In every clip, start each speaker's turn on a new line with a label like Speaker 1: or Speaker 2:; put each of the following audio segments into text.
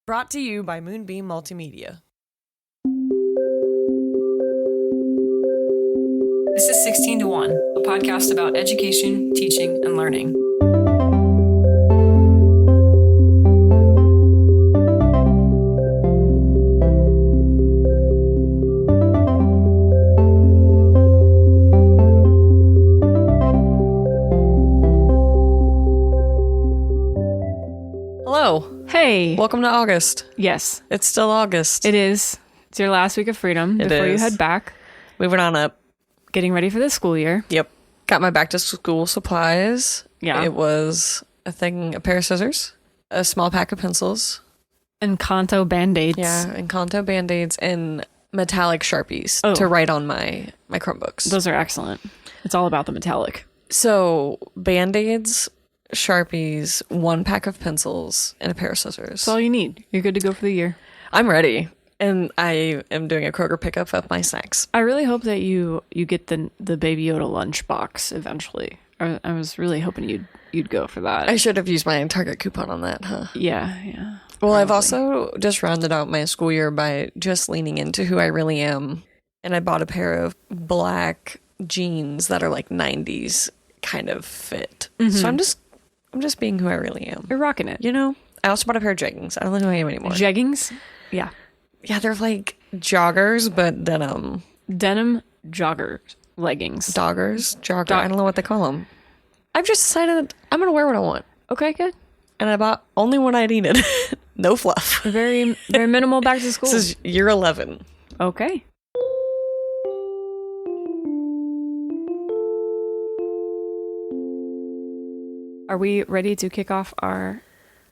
Speaker 1: Brought to you by Moonbeam Multimedia.
Speaker 2: This is 16 to 1, a podcast about education, teaching, and learning.
Speaker 1: Hello.
Speaker 2: Hey.
Speaker 1: Welcome to August.
Speaker 2: Yes.
Speaker 1: It's still August.
Speaker 2: It is. It's your last week of freedom before you head back.
Speaker 1: Moving on up.
Speaker 2: Getting ready for the school year.
Speaker 1: Yep. Got my back to school supplies.
Speaker 2: Yeah.
Speaker 1: It was a pair of scissors, a small pack of pencils.
Speaker 2: Encanto Band-Aids.
Speaker 1: Yeah, Encanto Band-Aids and metallic Sharpies to write on my Chromebooks.
Speaker 2: Those are excellent. It's all about the metallic.
Speaker 1: So, Band-Aids, Sharpies, one pack of pencils, and a pair of scissors.
Speaker 2: That's all you need. You're good to go for the year.
Speaker 1: I'm ready. And I am doing a Kroger pickup of my snacks.
Speaker 2: I really hope that you get the Baby Yoda lunch box eventually. I was really hoping you'd go for that.
Speaker 1: I should have used my Target coupon on that, huh?
Speaker 2: Yeah.
Speaker 1: Well, probably. I've also just rounded out my school year by just leaning into who I really am. And I bought a pair of black jeans that are like 90s kind of fit. Mm-hmm. So I'm just being who I really am.
Speaker 2: You're rocking it.
Speaker 1: You know? I also bought a pair of jeggings. I don't know who I am anymore.
Speaker 2: Jeggings? Yeah.
Speaker 1: Yeah, they're like joggers, but denim.
Speaker 2: Denim joggers. Leggings.
Speaker 1: Jogger. I don't know what they call them. I've just decided I'm going to wear what I want.
Speaker 2: Okay, good.
Speaker 1: And I bought only what I needed. No fluff.
Speaker 2: Very, very minimal back to school.
Speaker 1: This is year 11.
Speaker 2: Okay. Are we ready to kick off our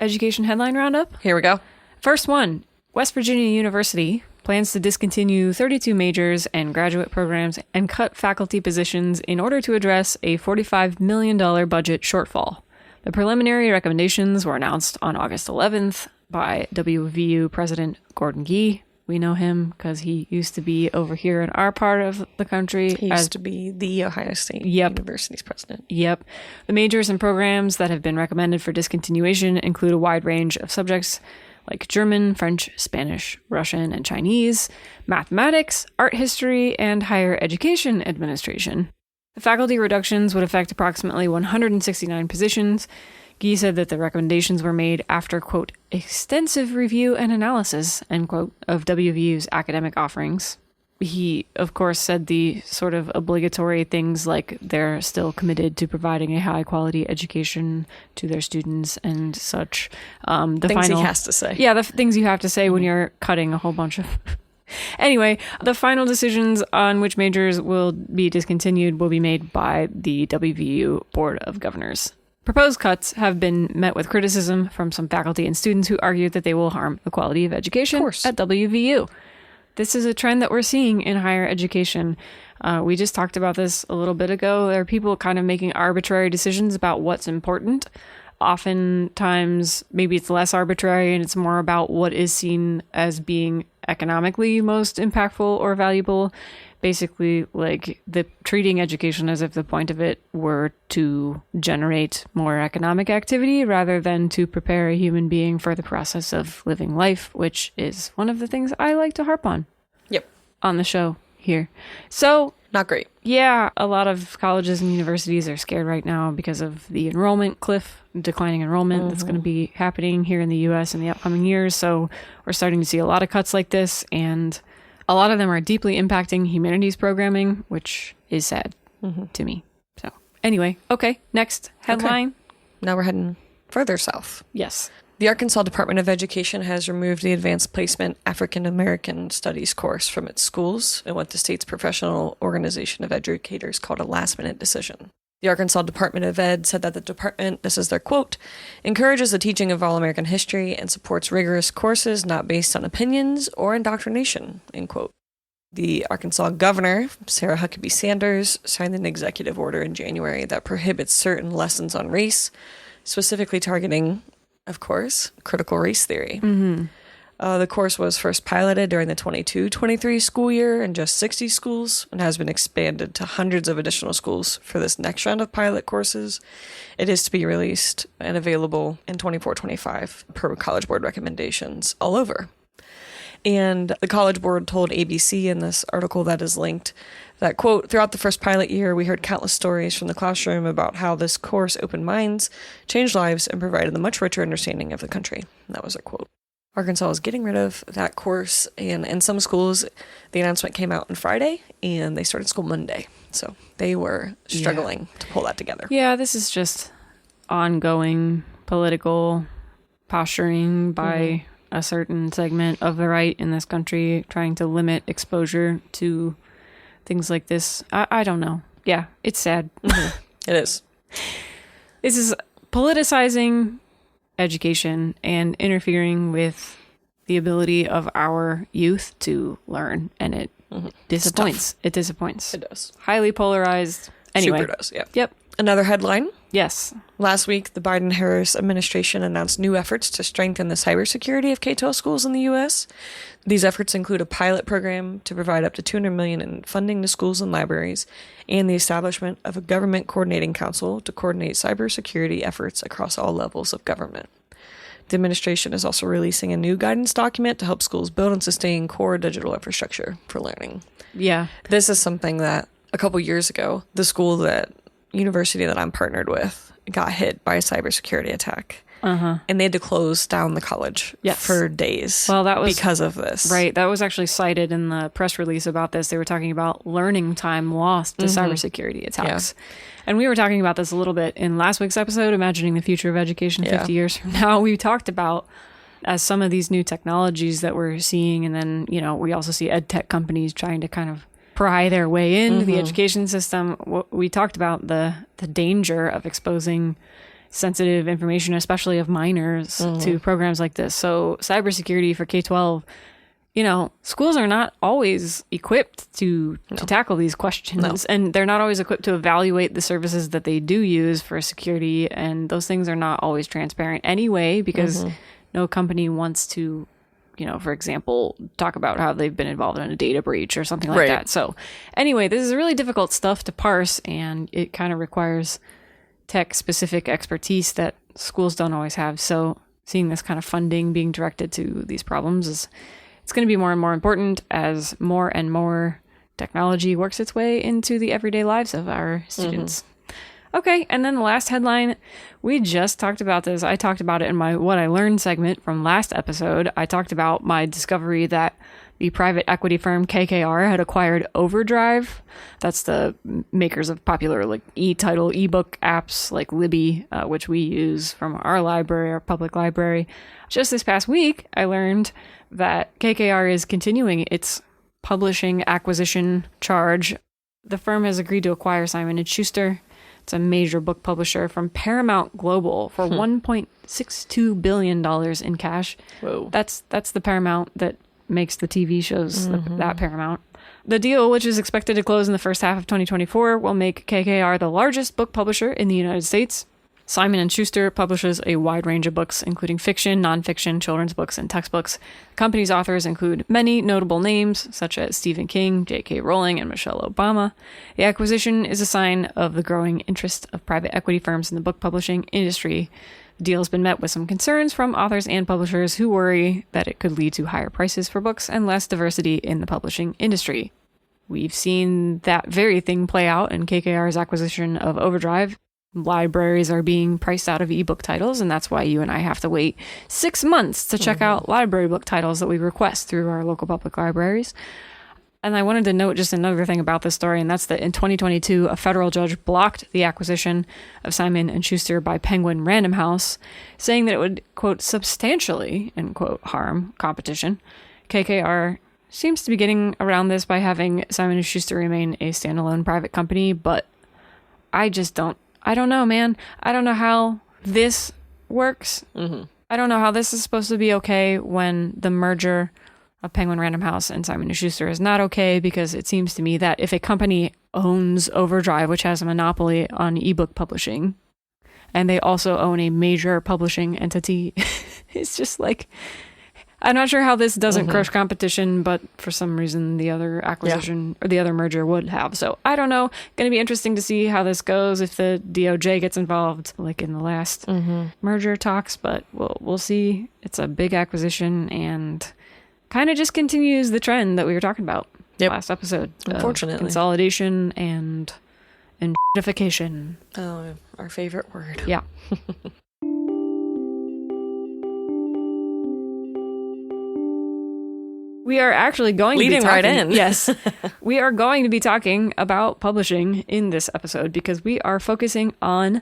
Speaker 2: education headline roundup?
Speaker 1: Here we go.
Speaker 2: First one, West Virginia University plans to discontinue 32 majors and graduate programs and cut faculty positions in order to address a $45 million budget shortfall. The preliminary recommendations were announced on August 11th by WVU President Gordon Gee. We know him because he used to be over here in our part of the country.
Speaker 1: He used to be the Ohio State University's president.
Speaker 2: Yep. The majors and programs that have been recommended for discontinuation include a wide range of subjects like German, French, Spanish, Russian, and Chinese, mathematics, art history, and higher education administration. The faculty reductions would affect approximately 169 positions. Gee said that the recommendations were made after, quote, extensive review and analysis, end quote, of WVU's academic offerings. He, of course, said the sort of obligatory things like they're still committed to providing a high-quality education to their students and such.
Speaker 1: Things he has to say.
Speaker 2: Yeah, the things you have to say when you're cutting a whole bunch of... Anyway, the final decisions on which majors will be discontinued will be made by the WVU Board of Governors. Proposed cuts have been met with criticism from some faculty and students who argued that they will harm the quality of education at WVU. This is a trend that we're seeing in higher education. We just talked about this a little bit ago. There are people kind of making arbitrary decisions about what's important. Oftentimes, maybe it's less arbitrary and it's more about what is seen as being economically most impactful or valuable. Basically, like treating education as if the point of it were to generate more economic activity rather than to prepare a human being for the process of living life, which is one of the things I like to harp on.
Speaker 1: Yep.
Speaker 2: On the show here. So,
Speaker 1: not great.
Speaker 2: Yeah, a lot of colleges and universities are scared right now because of the enrollment cliff, declining enrollment that's going to be happening here in the U.S. in the upcoming years. So we're starting to see a lot of cuts like this, and a lot of them are deeply impacting humanities programming, which is sad to me. So anyway, okay, next headline.
Speaker 1: Okay. Now we're heading further south.
Speaker 2: Yes.
Speaker 1: The Arkansas Department of Education has removed the Advanced Placement African American Studies course from its schools in what the state's professional organization of educators called a last-minute decision. The Arkansas Department of Ed said that the department, this is their quote, encourages the teaching of all American history and supports rigorous courses not based on opinions or indoctrination, end quote. The Arkansas governor, Sarah Huckabee Sanders, signed an executive order in January that prohibits certain lessons on race, specifically targeting, of course, critical race theory. The course was first piloted during the 22-23 school year in just 60 schools and has been expanded to hundreds of additional schools for this next round of pilot courses. It is to be released and available in 24-25 per College Board recommendations all over. And the College Board told ABC in this article that is linked that, quote, throughout the first pilot year, we heard countless stories from the classroom about how this course opened minds, changed lives, and provided a much richer understanding of the country. And that was a quote. Arkansas is getting rid of that course, and in some schools, the announcement came out on Friday, and they started school Monday. So they were struggling to pull that together.
Speaker 2: Yeah, this is just ongoing political posturing by a certain segment of the right in this country, trying to limit exposure to things like this. I don't know. Yeah, it's sad.
Speaker 1: It is.
Speaker 2: This is politicizing education and interfering with the ability of our youth to learn, and it disappoints. It disappoints.
Speaker 1: It does.
Speaker 2: Highly polarized. Anyway.
Speaker 1: Super does, yeah.
Speaker 2: Yep.
Speaker 1: Another headline.
Speaker 2: Yes.
Speaker 1: Last week, the Biden-Harris administration announced new efforts to strengthen the cybersecurity of K-12 schools in the U.S. These efforts include a pilot program to provide up to $200 million in funding to schools and libraries, and the establishment of a government coordinating council to coordinate cybersecurity efforts across all levels of government. The administration is also releasing a new guidance document to help schools build and sustain core digital infrastructure for learning.
Speaker 2: Yeah.
Speaker 1: This is something that a couple years ago, the university that I'm partnered with got hit by a cybersecurity attack. And they had to close down the college for days because of this.
Speaker 2: Right. That was actually cited in the press release about this. They were talking about learning time lost to cybersecurity attacks. Yeah. And we were talking about this a little bit in last week's episode, Imagining the Future of Education 50 years from now. We talked about as some of these new technologies that we're seeing, and then, we also see ed tech companies trying to kind of pry their way into the education system. We talked about the danger of exposing sensitive information, especially of minors, to programs like this. So cybersecurity for K-12, schools are not always equipped to tackle these questions, and they're not always equipped to evaluate the services that they do use for security, and those things are not always transparent anyway, because no company wants to, for example, talk about how they've been involved in a data breach or something like that. So anyway, this is really difficult stuff to parse, and it kind of requires tech-specific expertise that schools don't always have. So seeing this kind of funding being directed to these problems it's going to be more and more important as more and more technology works its way into the everyday lives of our students. Okay, and then the last headline, we just talked about this. I talked about it in my What I Learned segment from last episode. I talked about my discovery that the private equity firm KKR had acquired Overdrive. That's the makers of popular e-title ebook apps like Libby, which we use from our library, our public library. Just this past week, I learned that KKR is continuing its publishing acquisition charge. The firm has agreed to acquire Simon & Schuster. It's a major book publisher from Paramount Global for $1.62 billion in cash.
Speaker 1: Whoa.
Speaker 2: That's the Paramount that makes the TV shows, that Paramount. The deal, which is expected to close in the first half of 2024, will make KKR the largest book publisher in the United States. Simon & Schuster publishes a wide range of books, including fiction, nonfiction, children's books, and textbooks. The company's authors include many notable names, such as Stephen King, J.K. Rowling, and Michelle Obama. The acquisition is a sign of the growing interest of private equity firms in the book publishing industry. The deal has been met with some concerns from authors and publishers who worry that it could lead to higher prices for books and less diversity in the publishing industry. We've seen that very thing play out in KKR's acquisition of Overdrive. Libraries are being priced out of ebook titles, and that's why you and I have to wait 6 months to check out library book titles that we request through our local public libraries. And I wanted to note just another thing about this story, and that's that in 2022, a federal judge blocked the acquisition of Simon & Schuster by Penguin Random House, saying that it would, quote, substantially, end quote, harm competition. KKR seems to be getting around this by having Simon & Schuster remain a standalone private company, but I don't know, man. I don't know how this works. I don't know how this is supposed to be okay when the merger of Penguin Random House and Simon & Schuster is not okay, because it seems to me that if a company owns Overdrive, which has a monopoly on ebook publishing, and they also own a major publishing entity, it's just like, I'm not sure how this doesn't crush competition, but for some reason the other acquisition or the other merger would have. So I don't know. Going to be interesting to see how this goes if the DOJ gets involved, like in the last merger talks. But we'll see. It's a big acquisition and kind of just continues the trend that we were talking about last episode.
Speaker 1: Unfortunately,
Speaker 2: consolidation and shittification.
Speaker 1: Oh, our favorite word.
Speaker 2: Yeah. We are actually going
Speaker 1: leading
Speaker 2: to be talking,
Speaker 1: right in.
Speaker 2: Yes. We are going to be talking about publishing in this episode because we are focusing on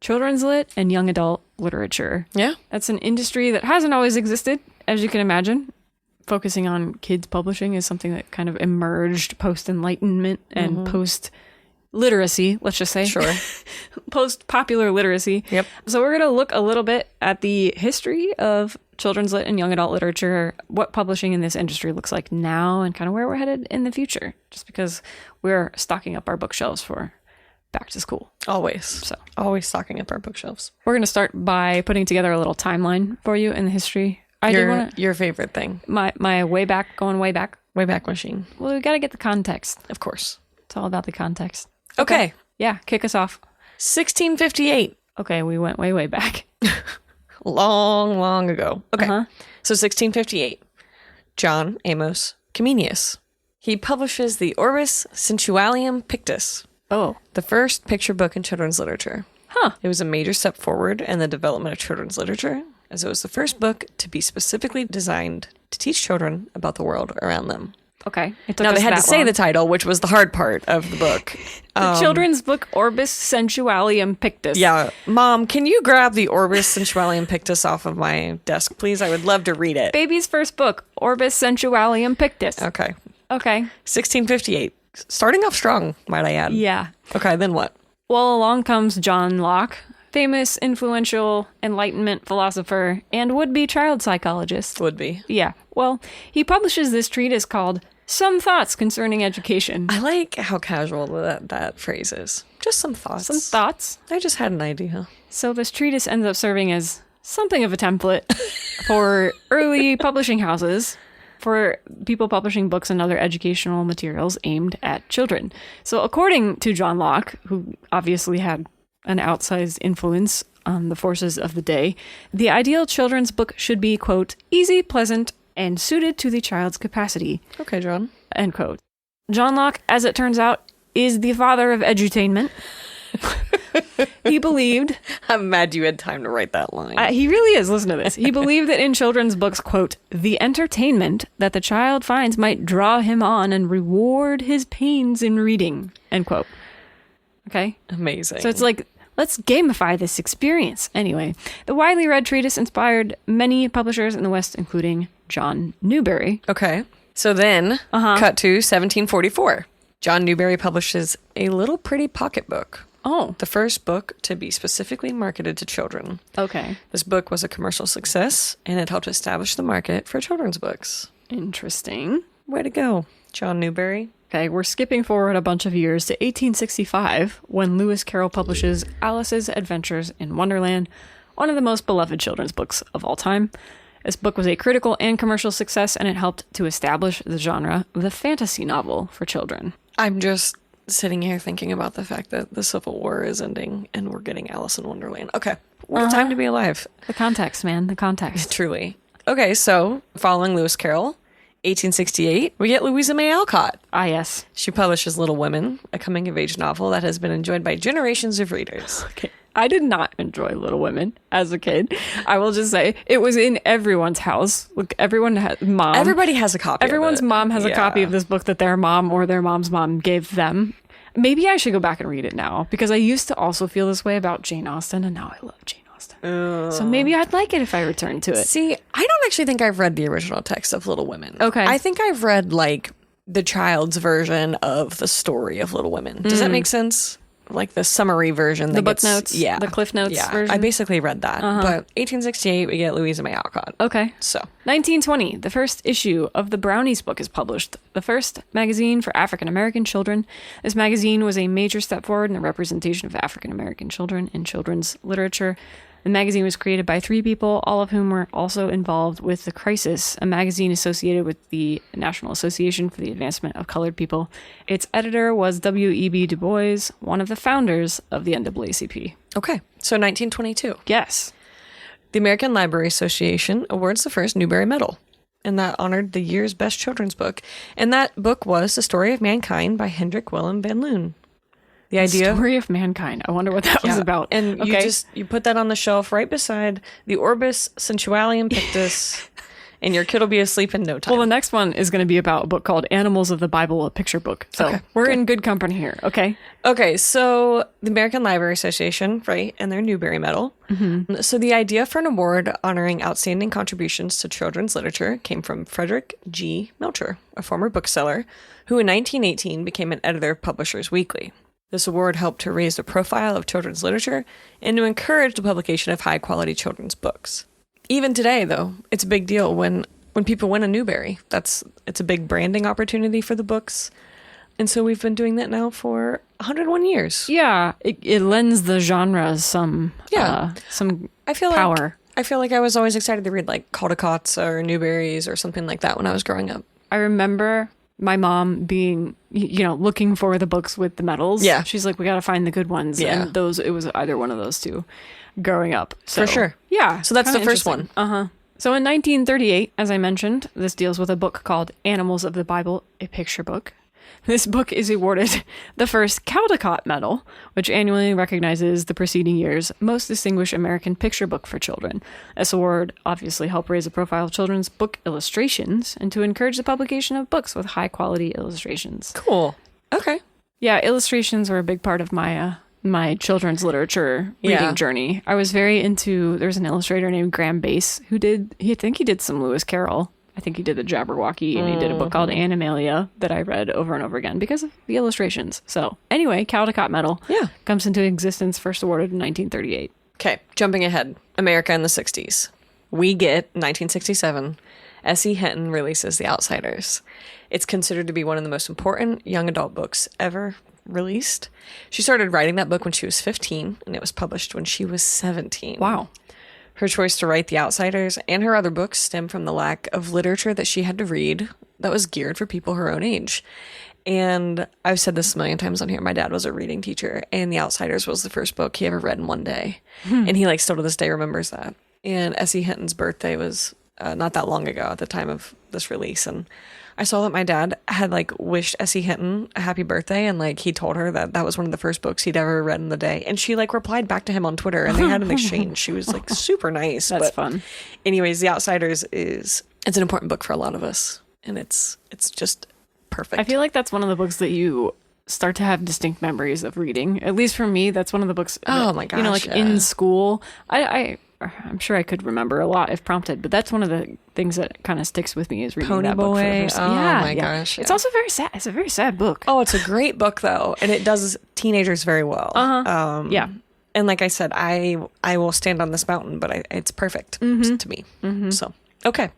Speaker 2: children's lit and young adult literature. Yeah. That's an industry that hasn't always existed, as you can imagine. Focusing on kids publishing is something that kind of emerged post-Enlightenment and post-literacy, let's just say.
Speaker 1: Sure.
Speaker 2: Post-popular literacy.
Speaker 1: Yep.
Speaker 2: So we're going to look a little bit at the history of children's lit and young adult literature, what publishing in this industry looks like now, and kind of where we're headed in the future, just because we're stocking up our bookshelves for back to school.
Speaker 1: Always stocking up our bookshelves.
Speaker 2: We're going to start by putting together a little timeline for you in the history.
Speaker 1: Your favorite thing.
Speaker 2: My way back
Speaker 1: machine.
Speaker 2: Well, we got to get the context.
Speaker 1: Of course.
Speaker 2: It's all about the context.
Speaker 1: Okay.
Speaker 2: Yeah, kick us off.
Speaker 1: 1658.
Speaker 2: Okay, we went way back.
Speaker 1: Long ago. Okay. So 1658. John Amos Comenius. He publishes the Orbis Sensualium Pictus.
Speaker 2: Oh.
Speaker 1: The first picture book in children's literature.
Speaker 2: Huh.
Speaker 1: It was a major step forward in the development of children's literature, as it was the first book to be specifically designed to teach children about the world around them.
Speaker 2: Okay.
Speaker 1: Now, they had to say the title, which was the hard part of the book.
Speaker 2: The children's book, Orbis Sensualium Pictus.
Speaker 1: Yeah. Mom, can you grab the Orbis Sensualium Pictus off of my desk, please? I would love to read it.
Speaker 2: Baby's first book, Orbis Sensualium Pictus.
Speaker 1: Okay.
Speaker 2: 1658.
Speaker 1: Starting off strong, might I add.
Speaker 2: Yeah.
Speaker 1: Okay, then what?
Speaker 2: Well, along comes John Locke, famous, influential Enlightenment philosopher and would-be child psychologist.
Speaker 1: Would-be.
Speaker 2: Yeah. Well, he publishes this treatise called Some Thoughts Concerning Education.
Speaker 1: I like how casual that phrase is. Just some thoughts.
Speaker 2: Some thoughts.
Speaker 1: I just had an idea.
Speaker 2: So this treatise ends up serving as something of a template for early publishing houses, for people publishing books and other educational materials aimed at children. So according to John Locke, who obviously had an outsized influence on the forces of the day, the ideal children's book should be, quote, easy, pleasant, and suited to the child's capacity.
Speaker 1: Okay, John.
Speaker 2: End quote. John Locke, as it turns out, is the father of edutainment. He believed...
Speaker 1: I'm mad you had time to write that line.
Speaker 2: He really is. Listen to this. He believed that in children's books, quote, the entertainment that the child finds might draw him on and reward his pains in reading, end quote. Okay?
Speaker 1: Amazing.
Speaker 2: So it's like, let's gamify this experience. Anyway, the widely read treatise inspired many publishers in the West, including John Newbery.
Speaker 1: Okay. So then, cut to 1744. John Newbery publishes A Little Pretty Pocketbook.
Speaker 2: Oh.
Speaker 1: The first book to be specifically marketed to children.
Speaker 2: Okay.
Speaker 1: This book was a commercial success, and it helped establish the market for children's books.
Speaker 2: Interesting.
Speaker 1: Way to go, John Newbery.
Speaker 2: Okay, we're skipping forward a bunch of years to 1865, when Lewis Carroll publishes Alice's Adventures in Wonderland, one of the most beloved children's books of all time. This book was a critical and commercial success, and it helped to establish the genre of the fantasy novel for children.
Speaker 1: I'm just sitting here thinking about the fact that the Civil War is ending, and we're getting Alice in Wonderland. Okay, what a time to be alive.
Speaker 2: The context, man, the context.
Speaker 1: Truly. Okay, so following Lewis Carroll, 1868, we get Louisa May Alcott.
Speaker 2: Ah, yes.
Speaker 1: She publishes Little Women, a coming-of-age novel that has been enjoyed by generations of readers.
Speaker 2: Okay. I did not enjoy Little Women as a kid. I will just say it was in everyone's house. Look, everybody has a copy. Everyone's mom has a copy of this book that their mom or their mom's mom gave them. Maybe I should go back and read it now, because I used to also feel this way about Jane Austen, and now I love Jane Austen. So maybe I'd like it if I returned to it.
Speaker 1: See, I don't actually think I've read the original text of Little Women.
Speaker 2: Okay.
Speaker 1: I think I've read like the child's version of the story of Little Women. Does that make sense? Like the summary version.
Speaker 2: The book notes? Yeah. The Cliff Notes version?
Speaker 1: I basically read that. But 1868, we get Louisa May Alcott.
Speaker 2: Okay.
Speaker 1: So
Speaker 2: 1920, the first issue of the Brownies book is published, the first magazine for African-American children. This magazine was a major step forward in the representation of African-American children in children's literature. The magazine was created by 3 people, all of whom were also involved with The Crisis, a magazine associated with the National Association for the Advancement of Colored People. Its editor was W.E.B. Du Bois, one of the founders of the NAACP.
Speaker 1: Okay, so 1922.
Speaker 2: Yes.
Speaker 1: The American Library Association awards the first Newbery Medal, and that honored the year's best children's book. And that book was The Story of Mankind by Hendrik Willem van Loon. The
Speaker 2: Story of Mankind. I wonder what that was about.
Speaker 1: And you put that on the shelf right beside the Orbis Sensualium Pictus, and your kid will be asleep in no time.
Speaker 2: Well, the next one is going to be about a book called Animals of the Bible, a picture book. So we're in good company here, okay?
Speaker 1: Okay, so the American Library Association, right, and their Newbery Medal. Mm-hmm. So the idea for an award honoring outstanding contributions to children's literature came from Frederick G. Melcher, a former bookseller, who in 1918 became an editor of Publishers Weekly. This award helped to raise the profile of children's literature and to encourage the publication of high-quality children's books. Even today, though, it's a big deal when people win a Newbery. It's a big branding opportunity for the books. And so we've been doing that now for 101 years.
Speaker 2: Yeah, it lends the genre some power.
Speaker 1: I feel like I was always excited to read like Caldecott's or Newberries or something like that when I was growing up.
Speaker 2: I remember my mom being, looking for the books with the medals.
Speaker 1: Yeah.
Speaker 2: She's like, we got to find the good ones.
Speaker 1: Yeah.
Speaker 2: And it was either one of those two growing up. So,
Speaker 1: for sure.
Speaker 2: Yeah.
Speaker 1: So that's the first one.
Speaker 2: Uh-huh. So in 1938, as I mentioned, this deals with a book called Animals of the Bible, a picture book. This book is awarded the first Caldecott Medal, which annually recognizes the preceding year's most distinguished American picture book for children. This award obviously helped raise the profile of children's book illustrations and to encourage the publication of books with high-quality illustrations.
Speaker 1: Cool. Okay.
Speaker 2: Yeah, illustrations were a big part of my children's literature reading journey. I was very into, there's an illustrator named Graham Bass who did some Lewis Carroll. I think he did the Jabberwocky, and he did a book called Animalia that I read over and over again because of the illustrations. So anyway, Caldecott Medal comes into existence, first awarded in 1938.
Speaker 1: Okay, jumping ahead. America in the 60s. We get 1967. S.E. Hinton releases The Outsiders. It's considered to be one of the most important young adult books ever released. She started writing that book when she was 15, and it was published when she was 17.
Speaker 2: Wow.
Speaker 1: Her choice to write The Outsiders and her other books stem from the lack of literature that she had to read that was geared for people her own age. And I've said this a million times on here. My dad was a reading teacher, and The Outsiders was the first book he ever read in one day. And he still to this day remembers that. And S.E. Hinton's birthday was not that long ago at the time of this release. And I saw that my dad had wished S.E. Hinton a happy birthday, and he told her that was one of the first books he'd ever read in the day, and she replied back to him on Twitter, and they had an exchange. She was super nice.
Speaker 2: That's fun.
Speaker 1: Anyways, The Outsiders it's an important book for a lot of us, and it's just perfect.
Speaker 2: I feel like that's one of the books that you start to have distinct memories of reading. At least for me, that's one of the books.
Speaker 1: Oh my gosh!
Speaker 2: In school, I'm sure I could remember a lot if prompted, but that's one of the things that kind of sticks with me is reading
Speaker 1: Pony
Speaker 2: that book for the
Speaker 1: Boy.
Speaker 2: first
Speaker 1: Oh my gosh.
Speaker 2: It's also very sad. It's a very sad book.
Speaker 1: Oh, it's a great book though, and it does teenagers very well.
Speaker 2: Yeah.
Speaker 1: And like I said, I will stand on this mountain, but it's perfect to me. Mm-hmm. So, okay.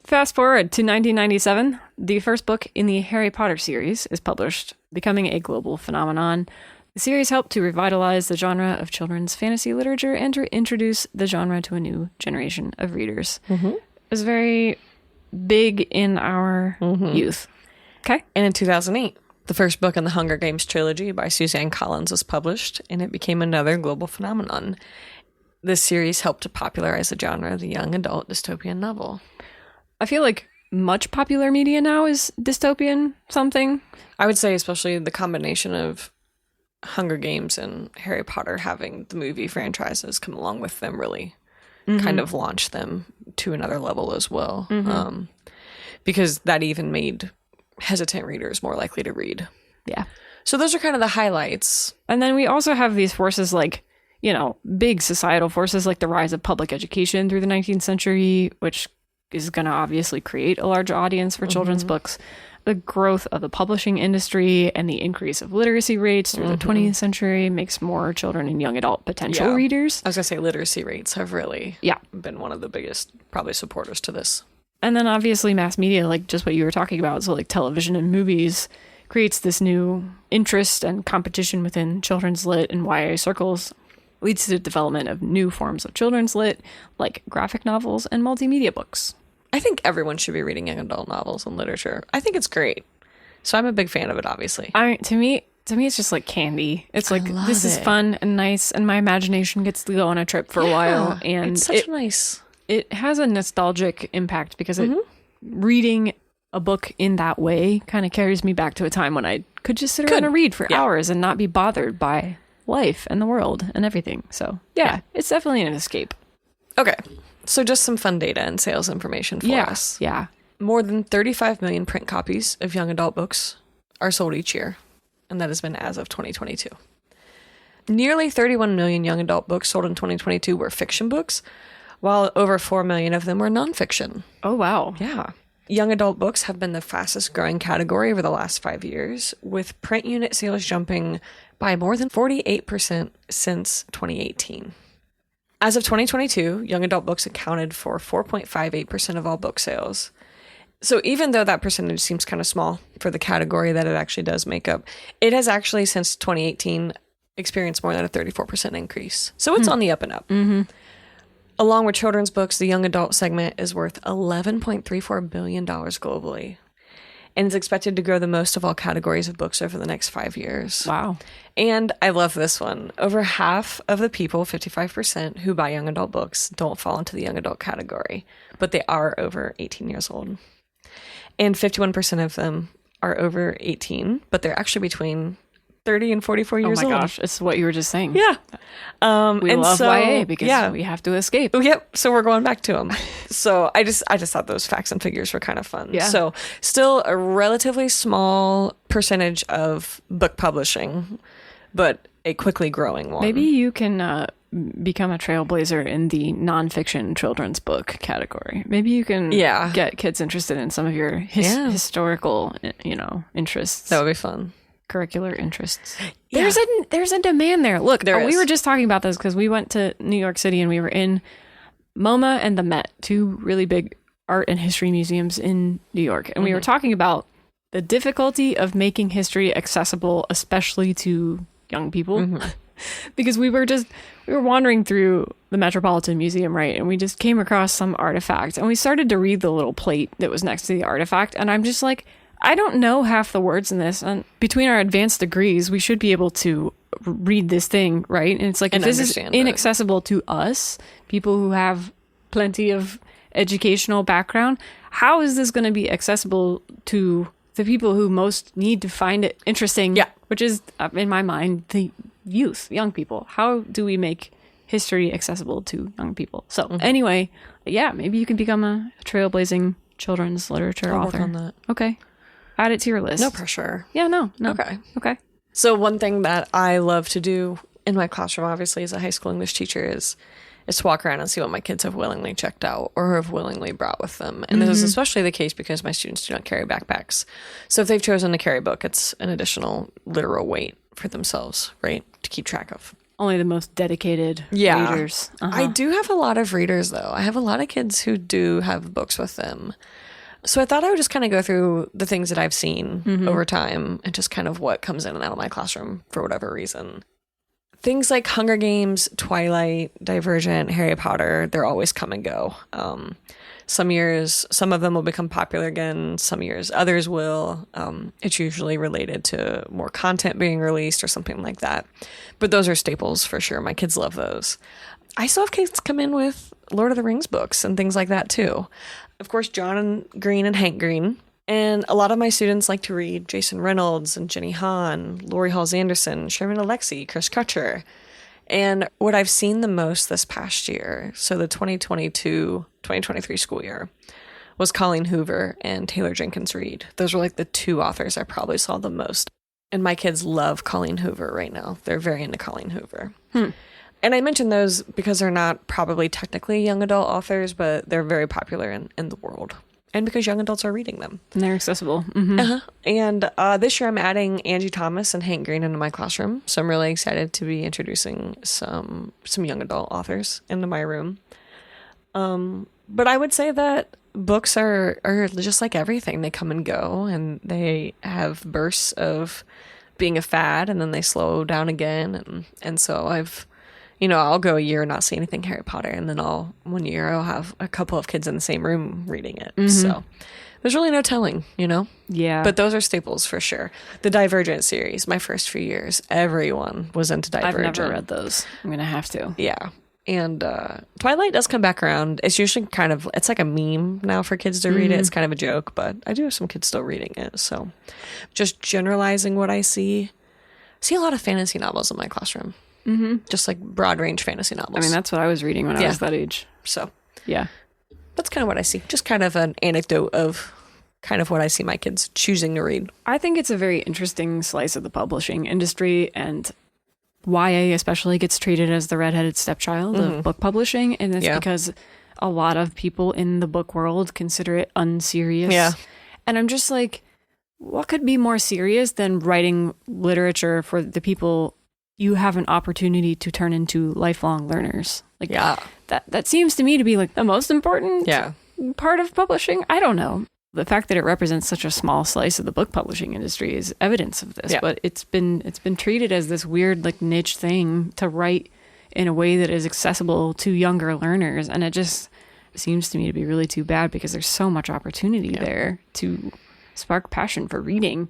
Speaker 2: Fast forward to 1997, the first book in the Harry Potter series is published, becoming a global phenomenon. The series helped to revitalize the genre of children's fantasy literature and to introduce the genre to a new generation of readers. Mm-hmm. It was very big in our youth. Okay.
Speaker 1: And in 2008, the first book in the Hunger Games trilogy by Suzanne Collins was published, and it became another global phenomenon. This series helped to popularize the genre of the young adult dystopian novel.
Speaker 2: I feel like much popular media now is dystopian something.
Speaker 1: I would say especially the combination of Hunger Games and Harry Potter having the movie franchises come along with them really kind of launch them to another level as well. Because that even made hesitant readers more likely to read.
Speaker 2: Yeah.
Speaker 1: So those are kind of the highlights.
Speaker 2: And then we also have these forces big societal forces like the rise of public education through the 19th century, which is going to obviously create a large audience for children's books. The growth of the publishing industry and the increase of literacy rates through the 20th century makes more children and young adult potential readers.
Speaker 1: I was going to say literacy rates have really been one of the biggest probably supporters to this.
Speaker 2: And then obviously mass media, like just what you were talking about, so like television and movies, creates this new interest and competition within children's lit and YA circles. leads to the development of new forms of children's lit, like graphic novels and multimedia books.
Speaker 1: I think everyone should be reading young adult novels and literature. I think it's great. So I'm a big fan of it, obviously.
Speaker 2: To me, it's just like candy. It's like, this is fun and nice, and my imagination gets to go on a trip for a while. And
Speaker 1: it's such nice.
Speaker 2: It has a nostalgic impact because reading a book in that way kind of carries me back to a time when I could just sit around and read for hours and not be bothered by life and the world and everything. So yeah, it's definitely an escape.
Speaker 1: Okay. So just some fun data and sales information for us.
Speaker 2: Yeah.
Speaker 1: More than 35 million print copies of young adult books are sold each year, and that has been as of 2022. Nearly 31 million young adult books sold in 2022 were fiction books, while over 4 million of them were nonfiction.
Speaker 2: Oh, wow.
Speaker 1: Yeah. Young adult books have been the fastest growing category over the last 5 years, with print unit sales jumping by more than 48% since 2018. As of 2022, young adult books accounted for 4.58% of all book sales. So even though that percentage seems kind of small for the category that it actually does make up, it has actually since 2018 experienced more than a 34% increase. So it's on the up and up. Mm-hmm. Along with children's books, the young adult segment is worth $11.34 billion globally, and is expected to grow the most of all categories of books over the next 5 years.
Speaker 2: Wow.
Speaker 1: And I love this one. Over half of the people, 55%, who buy young adult books don't fall into the young adult category, but they are over 18 years old. And 51% of them are over 18, but they're actually between 30 and 44 years old.
Speaker 2: Oh my gosh, it's what you were just saying.
Speaker 1: Yeah.
Speaker 2: We love YA because we have to escape.
Speaker 1: Oh, yep. So we're going back to them. So I just thought those facts and figures were kind of fun.
Speaker 2: Yeah.
Speaker 1: So still a relatively small percentage of book publishing, but a quickly growing one.
Speaker 2: Maybe you can become a trailblazer in the nonfiction children's book category. Maybe you can get kids interested in some of your historical, interests.
Speaker 1: That would be fun.
Speaker 2: Curricular interests.
Speaker 1: Yeah.
Speaker 2: There's a demand there. Look,
Speaker 1: we
Speaker 2: were just talking about this because we went to New York City and we were in MoMA and the Met, two really big art and history museums in New York. And we were talking about the difficulty of making history accessible, especially to young people. Because we were wandering through the Metropolitan Museum, right? And we just came across some artifact and we started to read the little plate that was next to the artifact. And I'm just like, I don't know half the words in this. And between our advanced degrees, we should be able to read this thing, right? And it's like, if this is inaccessible to us, people who have plenty of educational background, how is this going to be accessible to the people who most need to find it interesting? Yeah. Which is, in my mind, the youth, young people. How do we make history accessible to young people? So anyway, maybe you can become a trailblazing children's literature author.
Speaker 1: Work on that.
Speaker 2: Okay. Add it to your list.
Speaker 1: No pressure.
Speaker 2: Yeah, no. Okay.
Speaker 1: So one thing that I love to do in my classroom, obviously, as a high school English teacher, is to walk around and see what my kids have willingly checked out or have willingly brought with them. And this is especially the case because my students do not carry backpacks. So if they've chosen to carry a book, it's an additional literal weight for themselves, right, to keep track of.
Speaker 2: Only the most dedicated readers.
Speaker 1: I do have a lot of readers, though. I have a lot of kids who do have books with them. So I thought I would just kind of go through the things that I've seen over time and just kind of what comes in and out of my classroom for whatever reason. Things like Hunger Games, Twilight, Divergent, Harry Potter, they're always come and go. Some years, some of them will become popular again. Some years, others will. It's usually related to more content being released or something like that. But those are staples for sure. My kids love those. I still have kids come in with Lord of the Rings books and things like that too. Of course, John Green and Hank Green. And a lot of my students like to read Jason Reynolds and Jenny Han, Lori Halls Anderson, Sherman Alexie, Chris Kutcher. And what I've seen the most this past year, so the 2022-2023 school year, was Colleen Hoover and Taylor Jenkins Reid. Those were like the two authors I probably saw the most. And my kids love Colleen Hoover right now. They're very into Colleen Hoover. And I mention those because they're not probably technically young adult authors, but they're very popular in the world. And because young adults are reading them.
Speaker 2: And they're accessible.
Speaker 1: And this year I'm adding Angie Thomas and Hank Green into my classroom. So I'm really excited to be introducing some young adult authors into my room. But I would say that books are just like everything. They come and go, and they have bursts of being a fad, and then they slow down again. And so I've I'll go a year and not see anything Harry Potter, and then one year I'll have a couple of kids in the same room reading it. So there's really no telling,
Speaker 2: Yeah.
Speaker 1: But those are staples for sure. The Divergent series, my first few years, everyone was into Divergent.
Speaker 2: I've never read those. I'm going to have to.
Speaker 1: Yeah. And Twilight does come back around. It's usually it's like a meme now for kids to read it. It's kind of a joke, but I do have some kids still reading it. So just generalizing what I see a lot of fantasy novels in my classroom. Just like broad range fantasy novels.
Speaker 2: I mean, that's what I was reading when I was that age.
Speaker 1: So
Speaker 2: yeah,
Speaker 1: that's kind of what I see. Just kind of an anecdote of kind of what I see my kids choosing to read.
Speaker 2: I think it's a very interesting slice of the publishing industry, and YA especially gets treated as the redheaded stepchild of book publishing. And it's because a lot of people in the book world consider it unserious. Yeah. And I'm just like, what could be more serious than writing literature for the people you have an opportunity to turn into lifelong learners? Like, that seems to me to be like the most important part of publishing. I don't know. The fact that it represents such a small slice of the book publishing industry is evidence of this. But it's been treated as this weird like niche thing to write in a way that is accessible to younger learners, and it just seems to me to be really too bad, because there's so much opportunity there to spark passion for reading.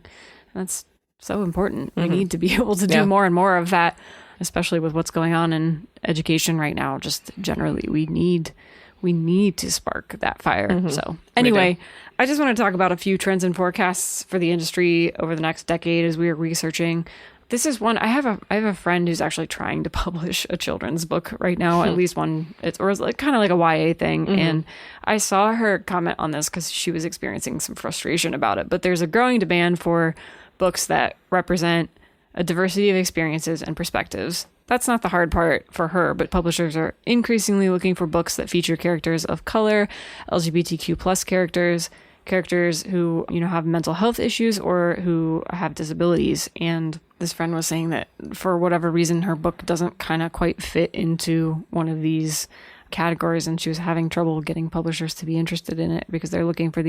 Speaker 2: That's so important. We need to be able to do more and more of that, especially with what's going on in education right now. Just generally, we need to spark that fire. So anyway, I just want to talk about a few trends and forecasts for the industry over the next decade as we are researching. This is one. I have a friend who's actually trying to publish a children's book right now, at least one. It's like kind of like a YA thing. And I saw her comment on this because she was experiencing some frustration about it. But there's a growing demand for books that represent a diversity of experiences and perspectives. That's not the hard part for her, but publishers are increasingly looking for books that feature characters of color, LGBTQ plus characters who, have mental health issues or who have disabilities. And this friend was saying that for whatever reason, her book doesn't kind of quite fit into one of these categories, and she was having trouble getting publishers to be interested in it because they're looking for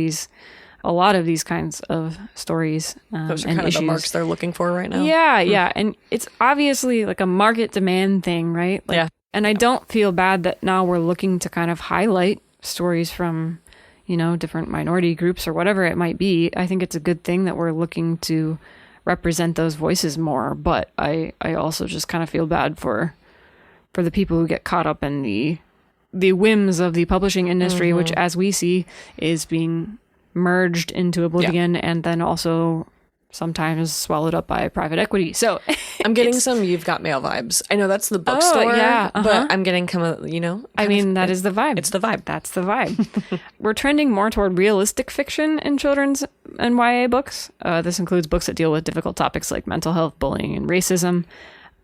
Speaker 2: a lot of these kinds of stories.
Speaker 1: Those are kind of the marks they're looking for right now.
Speaker 2: Yeah. And it's obviously like a market demand thing, right? And I don't feel bad that now we're looking to kind of highlight stories from, different minority groups or whatever it might be. I think it's a good thing that we're looking to represent those voices more. But I also just kind of feel bad for the people who get caught up in the whims of the publishing industry, which, as we see, is being merged into oblivion and then also sometimes swallowed up by private equity. So
Speaker 1: I'm getting some You've Got Mail vibes. I know that's the bookstore, but I'm getting
Speaker 2: that is the vibe.
Speaker 1: It's the vibe.
Speaker 2: That's the vibe. We're trending more toward realistic fiction in children's and YA books. This includes books that deal with difficult topics like mental health, bullying, and racism.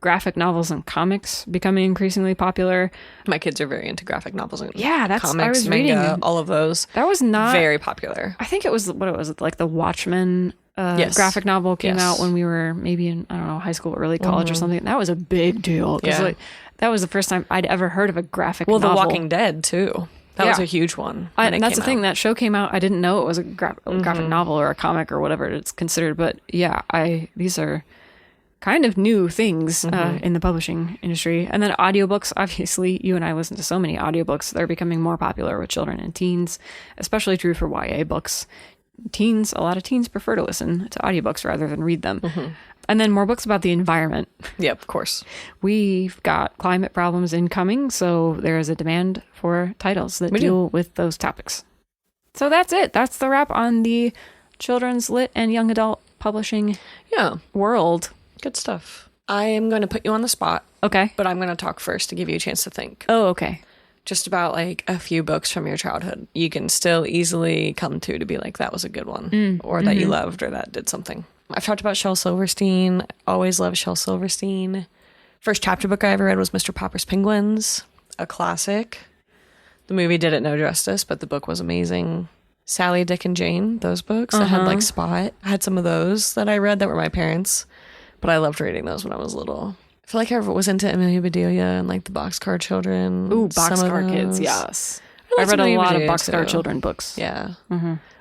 Speaker 2: Graphic novels and comics becoming increasingly popular.
Speaker 1: My kids are very into graphic novels and
Speaker 2: that's
Speaker 1: comics,
Speaker 2: I was
Speaker 1: manga,
Speaker 2: reading
Speaker 1: all of those.
Speaker 2: That was not
Speaker 1: very popular.
Speaker 2: I think it was like the Watchmen graphic novel came out when we were maybe in, I don't know, high school, early college or something. That was a big deal because that was the first time I'd ever heard of a graphic novel.
Speaker 1: The Walking Dead too. That was a huge one.
Speaker 2: And that's the thing. That show came out. I didn't know it was a graphic novel or a comic or whatever it's considered. But these are kind of new things in the publishing industry. And then audiobooks, obviously, you and I listen to so many audiobooks. They're becoming more popular with children and teens, especially true for YA books. A lot of teens prefer to listen to audiobooks rather than read them. And then more books about the environment.
Speaker 1: Yep, of course.
Speaker 2: We've got climate problems incoming, so there is a demand for titles that deal with those topics. So that's it. That's the wrap on the children's lit and young adult publishing world.
Speaker 1: Good stuff. I am going to put you on the spot.
Speaker 2: Okay.
Speaker 1: But I'm going to talk first to give you a chance to think.
Speaker 2: Oh, okay.
Speaker 1: Just about like a few books from your childhood. You can still easily come to be like, that was a good one. Or that you loved or that did something. I've talked about Shel Silverstein. Always loved Shel Silverstein. First chapter book I ever read was Mr. Popper's Penguins. A classic. The movie did it no justice, but the book was amazing. Sally, Dick, and Jane. Those books. I had like Spot. I had some of those that I read that were my parents'. But I loved reading those when I was little. I feel like I was into Amelia Bedelia and like the Boxcar Children.
Speaker 2: Ooh, Boxcar Kids, yes. I read a lot of
Speaker 1: Baby
Speaker 2: Boxcar
Speaker 1: too.
Speaker 2: Children books.
Speaker 1: Yeah.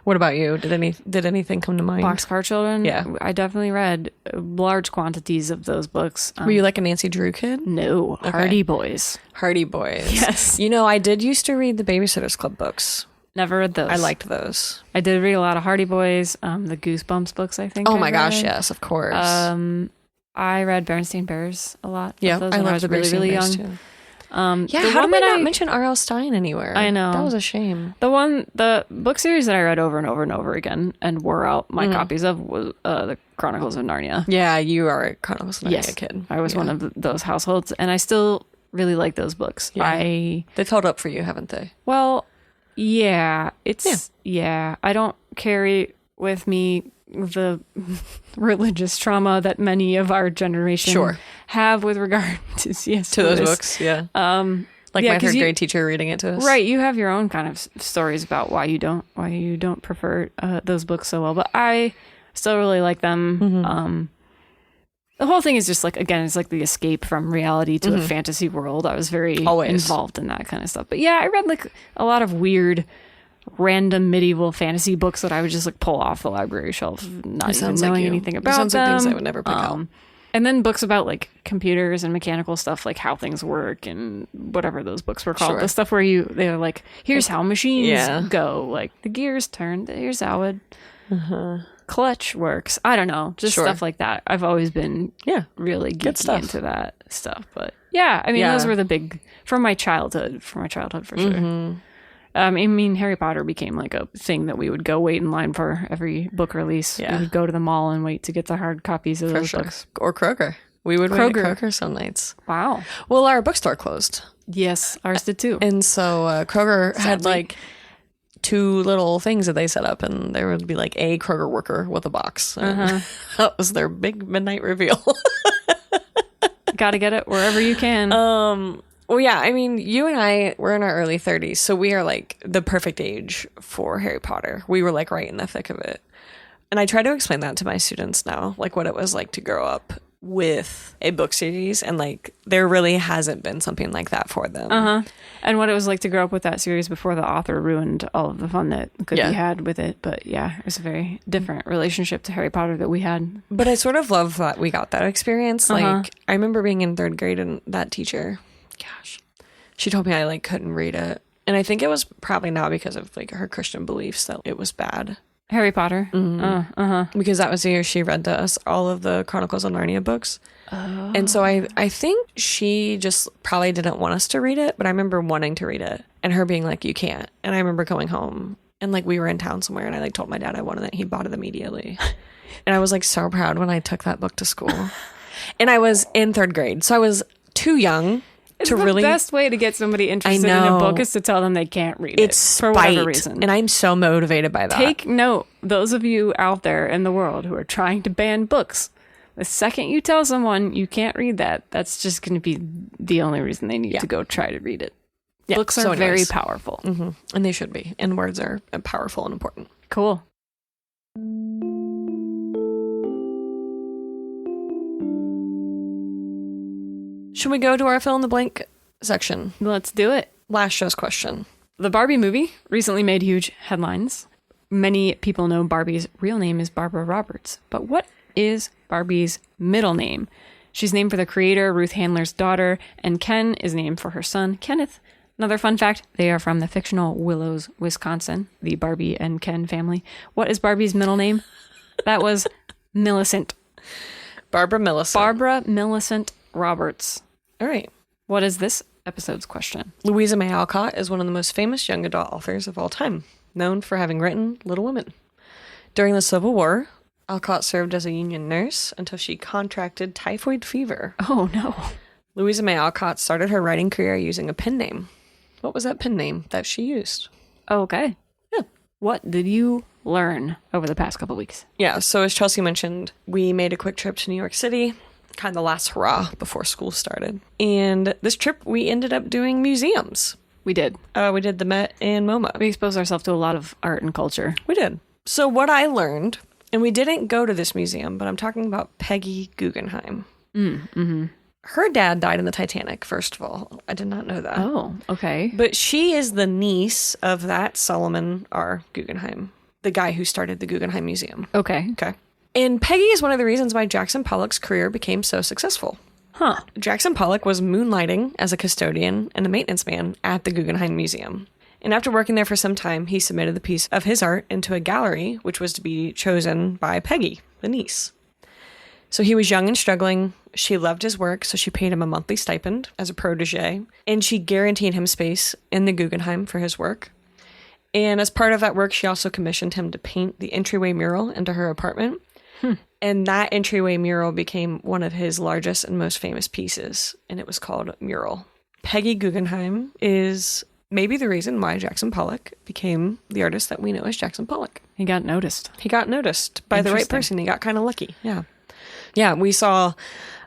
Speaker 1: What about you? Did anything come to mind?
Speaker 2: Boxcar Children?
Speaker 1: Yeah.
Speaker 2: I definitely read large quantities of those books.
Speaker 1: Were you like a Nancy Drew kid?
Speaker 2: No, Hardy Boys.
Speaker 1: Hardy Boys.
Speaker 2: Yes.
Speaker 1: You know, I did used to read the Babysitter's Club books.
Speaker 2: Never read those.
Speaker 1: I liked those.
Speaker 2: I did read a lot of Hardy Boys, the Goosebumps books, I think.
Speaker 1: Oh
Speaker 2: I
Speaker 1: my gosh,
Speaker 2: read.
Speaker 1: yes, of course.
Speaker 2: I read Berenstain Bears a lot.
Speaker 1: Yeah,
Speaker 2: of those
Speaker 1: I
Speaker 2: when
Speaker 1: love
Speaker 2: I was
Speaker 1: the
Speaker 2: really, really young.
Speaker 1: Too.
Speaker 2: Yeah,
Speaker 1: How did we not mention R.L. Stine anywhere?
Speaker 2: I know.
Speaker 1: That was a shame.
Speaker 2: The book series that I read over and over and over again and wore out my copies of was the Chronicles of Narnia.
Speaker 1: Yeah, you are a Chronicles of Narnia kid.
Speaker 2: I was one of those households, and I still really like those books.
Speaker 1: Yeah. They've held up for you, haven't they?
Speaker 2: Well, yeah, I don't carry with me the religious trauma that many of our generation have with regard to C.S.
Speaker 1: To
Speaker 2: Lewis.
Speaker 1: those books, yeah. Like my third grade teacher reading it to us.
Speaker 2: Right, you have your own kind of stories about why you don't prefer those books so well, but I still really like them. The whole thing is just like, again, it's like the escape from reality to a fantasy world. I was very involved in that kind of stuff. But yeah, I read like a lot of weird, random medieval fantasy books that I would just like pull off the library shelf, not even knowing anything about them.
Speaker 1: Sounds like things I would never pick up.
Speaker 2: And then books about like computers and mechanical stuff, like how things work and whatever those books were called. The stuff where they're like, here's how machines go. Like the gears turn, here's how it clutch works. I don't know. Just stuff like that. I've always been really geeky into that stuff. But yeah, I mean, those were the big, from my childhood for sure. I mean, Harry Potter became like a thing that we would go wait in line for every book release. Yeah. We would go to the mall and wait to get the hard copies of those books.
Speaker 1: Or Kroger. We would wait at Kroger some nights.
Speaker 2: Wow.
Speaker 1: Well, our bookstore closed.
Speaker 2: Yes, ours did too.
Speaker 1: And so Kroger had like 2 little things that they set up, and there would be like a Kroger worker with a box. That was their big midnight reveal.
Speaker 2: Gotta get it wherever you can.
Speaker 1: Well, yeah, I mean, you and I, we're in our early 30s, so we are like the perfect age for Harry Potter. We were like right in the thick of it. And I try to explain that to my students now, like what it was like to grow up with a book series, and like there really hasn't been something like that for them.
Speaker 2: And what it was like to grow up with that series before the author ruined all of the fun that could be had with it. But yeah, it was a very different relationship to Harry Potter that we had.
Speaker 1: But I sort of love that we got that experience. Like I remember being in 3rd grade and that teacher, gosh, she told me I like couldn't read it, and I think it was probably not because of like her Christian beliefs that it was bad.
Speaker 2: Harry Potter.
Speaker 1: Because that was the year she read to us all of the Chronicles of Narnia books. And so I think she just probably didn't want us to read it, but I remember wanting to read it and her being like, you can't. And I remember going home and like we were in town somewhere and I like told my dad I wanted it. He bought it immediately. And I was like so proud when I took that book to school. And I was in 3rd grade, so I was too young.
Speaker 2: It's the best way to get somebody interested in a book is to tell them they can't read it for whatever reason.
Speaker 1: And I'm so motivated by that.
Speaker 2: Take note, those of you out there in the world who are trying to ban books. The second you tell someone you can't read that, that's just going to be the only reason they need to go try to read it. Yeah, books are very powerful.
Speaker 1: And they should be. And words are powerful and important.
Speaker 2: Cool.
Speaker 1: Should we go to our fill in the blank section?
Speaker 2: Let's do it.
Speaker 1: Last show's question.
Speaker 2: The Barbie movie recently made huge headlines. Many people know Barbie's real name is Barbara Roberts. But what is Barbie's middle name? She's named for the creator, Ruth Handler's daughter, and Ken is named for her son, Kenneth. Another fun fact, they are from the fictional Willows, Wisconsin, the Barbie and Ken family. What is Barbie's middle name? That was Millicent.
Speaker 1: Barbara Millicent.
Speaker 2: Barbara Millicent Roberts.
Speaker 1: All right.
Speaker 2: What is this episode's question?
Speaker 1: Louisa May Alcott is one of the most famous young adult authors of all time, known for having written Little Women. During the Civil War, Alcott served as a Union nurse until she contracted typhoid fever.
Speaker 2: Oh, no.
Speaker 1: Louisa May Alcott started her writing career using a pen name. What was that pen name that she used?
Speaker 2: Okay.
Speaker 1: Yeah.
Speaker 2: What did you learn over the past couple of weeks?
Speaker 1: Yeah, so as Chelsea mentioned, we made a quick trip to New York City, kind of the last hurrah before school started. And this trip, we ended up doing museums.
Speaker 2: We did.
Speaker 1: We did the Met and MoMA.
Speaker 2: We exposed ourselves to a lot of art and culture.
Speaker 1: We did. So what I learned, and we didn't go to this museum, but I'm talking about Peggy Guggenheim. Her dad died in the Titanic, first of all. I did not know that.
Speaker 2: Oh, okay.
Speaker 1: But she is the niece of that Solomon R. Guggenheim, the guy who started the Guggenheim Museum.
Speaker 2: Okay.
Speaker 1: Okay. And Peggy is one of the reasons why Jackson Pollock's career became so successful.
Speaker 2: Huh.
Speaker 1: Jackson Pollock was moonlighting as a custodian and a maintenance man at the Guggenheim Museum. And after working there for some time, he submitted the piece of his art into a gallery, which was to be chosen by Peggy, the niece. So he was young and struggling. She loved his work, so she paid him a monthly stipend as a protege, and she guaranteed him space in the Guggenheim for his work. And as part of that work, she also commissioned him to paint the entryway mural into her apartment. And that entryway mural became one of his largest and most famous pieces, and it was called Mural. Peggy Guggenheim is maybe the reason why Jackson Pollock became the artist that we know as Jackson Pollock.
Speaker 2: He got noticed.
Speaker 1: He got noticed by the right person. He got kind of lucky. Yeah. Yeah, we saw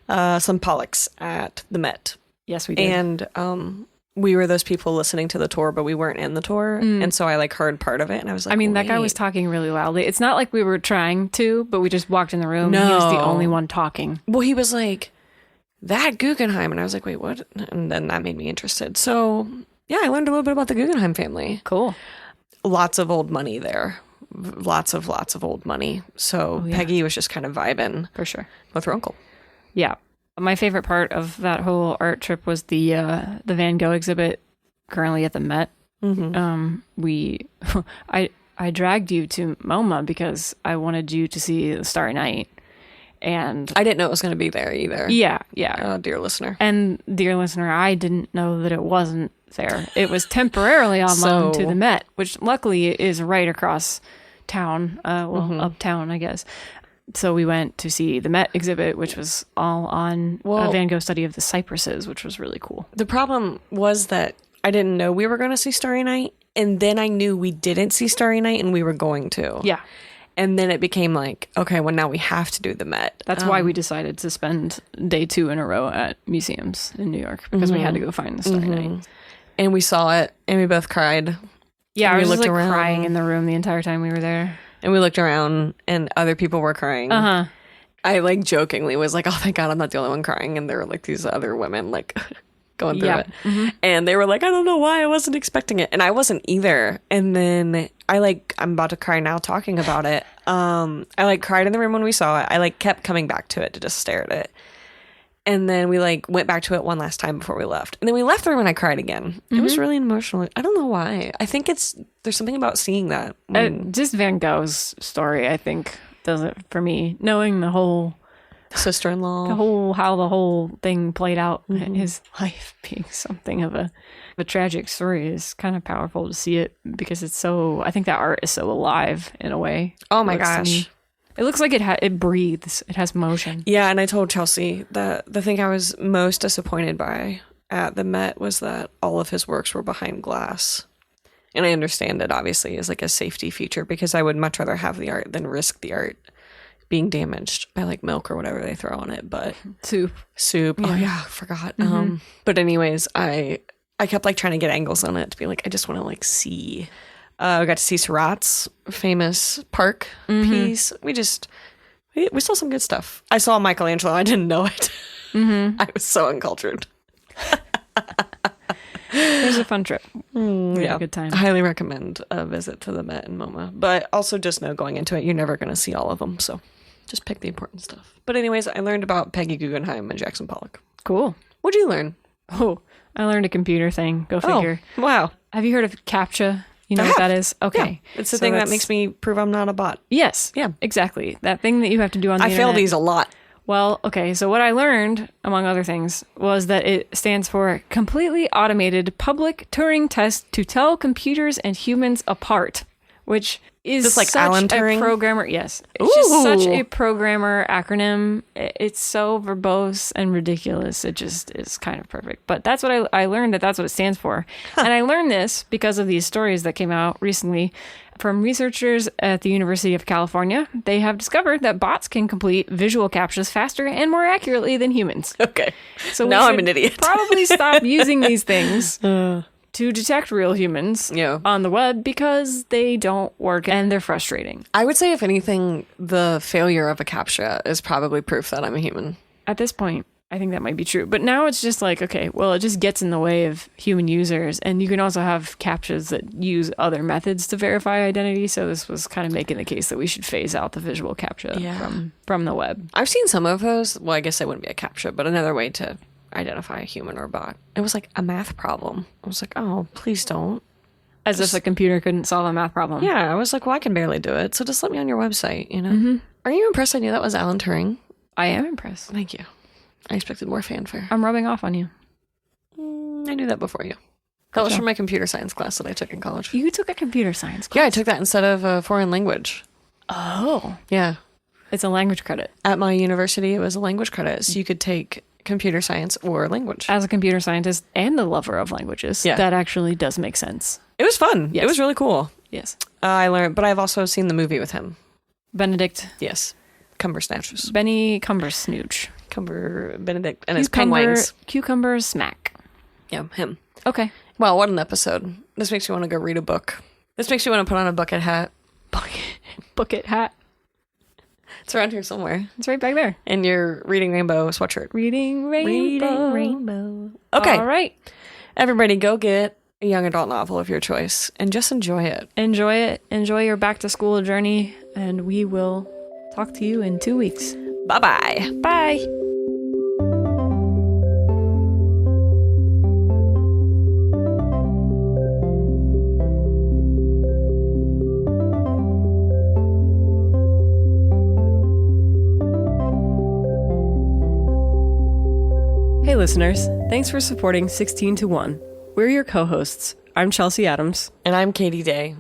Speaker 1: some Pollocks at the Met.
Speaker 2: Yes, we did.
Speaker 1: And we were those people listening to the tour, but we weren't in the tour. And so I like heard part of it and I was like,
Speaker 2: that guy was talking really loudly. It's not like we were trying to, but we just walked in the room.
Speaker 1: No.
Speaker 2: And he was the only one talking.
Speaker 1: Well, he was like, that Guggenheim. And I was like, wait, what? And then that made me interested. So yeah, I learned a little bit about the Guggenheim family.
Speaker 2: Cool.
Speaker 1: Lots of old money there. Lots of old money. So Peggy was just kind of vibing.
Speaker 2: For sure.
Speaker 1: With her uncle.
Speaker 2: Yeah. My favorite part of that whole art trip was the Van Gogh exhibit currently at the Met. Mm-hmm. I dragged you to MoMA because I wanted you to see The Starry Night. And
Speaker 1: I didn't know it was going to be there either.
Speaker 2: Yeah.
Speaker 1: Oh, dear listener.
Speaker 2: And dear listener, I didn't know that it wasn't there. It was temporarily on loan to the Met, which luckily is right across town. Uptown, I guess. So we went to see the Met exhibit, which was all on a Van Gogh study of the cypresses, which was really cool.
Speaker 1: The problem was that I didn't know we were going to see Starry Night. And then I knew we didn't see Starry Night and we were going to.
Speaker 2: Yeah.
Speaker 1: And then it became like, okay, well, now we have to do the Met.
Speaker 2: That's why we decided to spend day 2 in a row at museums in New York, because we had to go find the Starry Night. And
Speaker 1: we saw it and we both cried.
Speaker 2: Yeah, I was just crying in the room the entire time we were there.
Speaker 1: And we looked around and other people were crying.
Speaker 2: Uh-huh.
Speaker 1: I like jokingly was like, oh, thank God I'm not the only one crying. And there were like these other women like going through it. Mm-hmm. And they were like, I don't know why I wasn't expecting it. And I wasn't either. And then I'm about to cry now talking about it. I like cried in the room when we saw it. I like kept coming back to it to just stare at it. And then we like went back to it one last time before we left. And then we left the room and I cried again. Mm-hmm. It was really emotional. I don't know why. I think there's something about seeing that.
Speaker 2: Just Van Gogh's story, I think, does it for me. Knowing the whole
Speaker 1: sister-in-law,
Speaker 2: how the whole thing played out, his life being something of a tragic story is kind of powerful to see it, because I think that art is so alive in a way.
Speaker 1: Oh my gosh.
Speaker 2: It looks like it breathes. It has motion.
Speaker 1: Yeah, and I told Chelsea that the thing I was most disappointed by at the Met was that all of his works were behind glass. And I understand it obviously is like a safety feature, because I would much rather have the art than risk the art being damaged by like milk or whatever they throw on it. But
Speaker 2: soup.
Speaker 1: Yeah. Oh yeah, I forgot. Mm-hmm. But anyways, I kept like trying to get angles on it to be like, I just want to like see. We got to see Surratt's famous park piece. We saw some good stuff. I saw Michelangelo. I didn't know it. Mm-hmm. I was so uncultured.
Speaker 2: It was a fun trip. We had a good time.
Speaker 1: I highly recommend a visit to the Met and MoMA. But also just know going into it, you're never going to see all of them. So just pick the important stuff. But anyways, I learned about Peggy Guggenheim and Jackson Pollock.
Speaker 2: Cool.
Speaker 1: What'd you learn?
Speaker 2: Oh, I learned a computer thing. Go figure.
Speaker 1: Oh, wow.
Speaker 2: Have you heard of CAPTCHA? You know what that is? Okay.
Speaker 1: Yeah. It's the thing that makes me prove I'm not a bot.
Speaker 2: Yes.
Speaker 1: Yeah.
Speaker 2: Exactly. That thing that you have to do on the internet.
Speaker 1: I fail these a lot.
Speaker 2: Well, okay. So what I learned, among other things, was that it stands for Completely Automated Public Turing Test to Tell Computers and Humans Apart, which is
Speaker 1: just like
Speaker 2: such
Speaker 1: Alan
Speaker 2: a
Speaker 1: Turing?
Speaker 2: Programmer. Yes. It's just such a programmer acronym. It's so verbose and ridiculous. It just is kind of perfect. But that's what I learned, that's what it stands for. Huh. And I learned this because of these stories that came out recently from researchers at the University of California. They have discovered that bots can complete visual CAPTCHAs faster and more accurately than humans.
Speaker 1: Okay.
Speaker 2: So
Speaker 1: now I'm an idiot.
Speaker 2: Probably stop using these things to detect real humans on the web, because they don't work and they're frustrating.
Speaker 1: I would say, if anything, the failure of a CAPTCHA is probably proof that I'm a human.
Speaker 2: At this point, I think that might be true. But now it's just like, okay, well, it just gets in the way of human users. And you can also have CAPTCHAs that use other methods to verify identity. So this was kind of making the case that we should phase out the visual CAPTCHA from the web.
Speaker 1: I've seen some of those. Well, I guess they wouldn't be a CAPTCHA, but another way to identify a human or bot. It was like a math problem. I was like, oh, please don't.
Speaker 2: As if a computer couldn't solve a math problem.
Speaker 1: Yeah, I was like, well, I can barely do it. So just let me on your website, you know? Are you impressed I knew that was Alan Turing?
Speaker 2: I am impressed.
Speaker 1: Thank you. I expected more fanfare.
Speaker 2: I'm rubbing off on you.
Speaker 1: I knew that before you. That was from my computer science class that I took in college.
Speaker 2: You took a computer science class?
Speaker 1: Yeah, I took that instead of a foreign language.
Speaker 2: Oh.
Speaker 1: Yeah.
Speaker 2: It's a language credit.
Speaker 1: At my university, it was a language credit. So you could take computer science or language.
Speaker 2: As a computer scientist and a lover of languages, that actually does make sense.
Speaker 1: It was fun. Yes. It was really cool.
Speaker 2: Yes.
Speaker 1: I learned, but I've also seen the movie with him.
Speaker 2: Benedict.
Speaker 1: Yes. Cumbersnatches.
Speaker 2: Benny Cumbersnooch.
Speaker 1: Benedict and his penguins.
Speaker 2: Cucumber Smack.
Speaker 1: Yeah, him.
Speaker 2: Okay.
Speaker 1: Well, what an episode. This makes me want to go read a book. This makes me want to put on a bucket hat.
Speaker 2: Bucket hat.
Speaker 1: It's around here somewhere.
Speaker 2: It's right back there.
Speaker 1: And your Reading Rainbow sweatshirt.
Speaker 2: Reading Rainbow.
Speaker 1: Okay.
Speaker 2: All right.
Speaker 1: Everybody go get a young adult novel of your choice and just enjoy it.
Speaker 2: Enjoy it. Enjoy your back to school journey. And we will talk to you in 2 weeks.
Speaker 1: Bye-bye.
Speaker 2: Bye. Hey listeners, thanks for supporting 16 to 1. We're your co-hosts. I'm Chelsea Adams.
Speaker 1: And I'm Katie Day.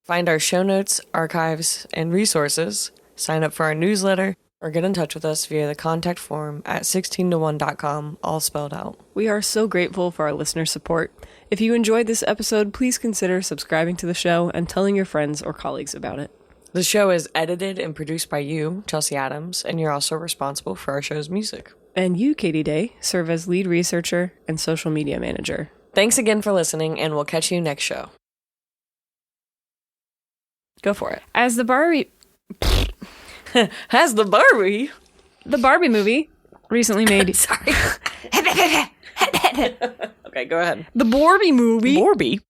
Speaker 1: Find our show notes, archives, and resources, sign up for our newsletter, or get in touch with us via the contact form at 16to1.com, all spelled out.
Speaker 2: We are so grateful for our listener support. If you enjoyed this episode, please consider subscribing to the show and telling your friends or colleagues about it.
Speaker 1: The show is edited and produced by you, Chelsea Adams, and you're also responsible for our show's music.
Speaker 2: And you, Katie Day, serve as lead researcher and social media manager.
Speaker 1: Thanks again for listening, and we'll catch you next show. Go for it.
Speaker 2: As the Barbie...
Speaker 1: Has the Barbie...
Speaker 2: The Barbie movie recently made...
Speaker 1: Sorry. Okay, go ahead.
Speaker 2: The Barbie movie...
Speaker 1: Barbie?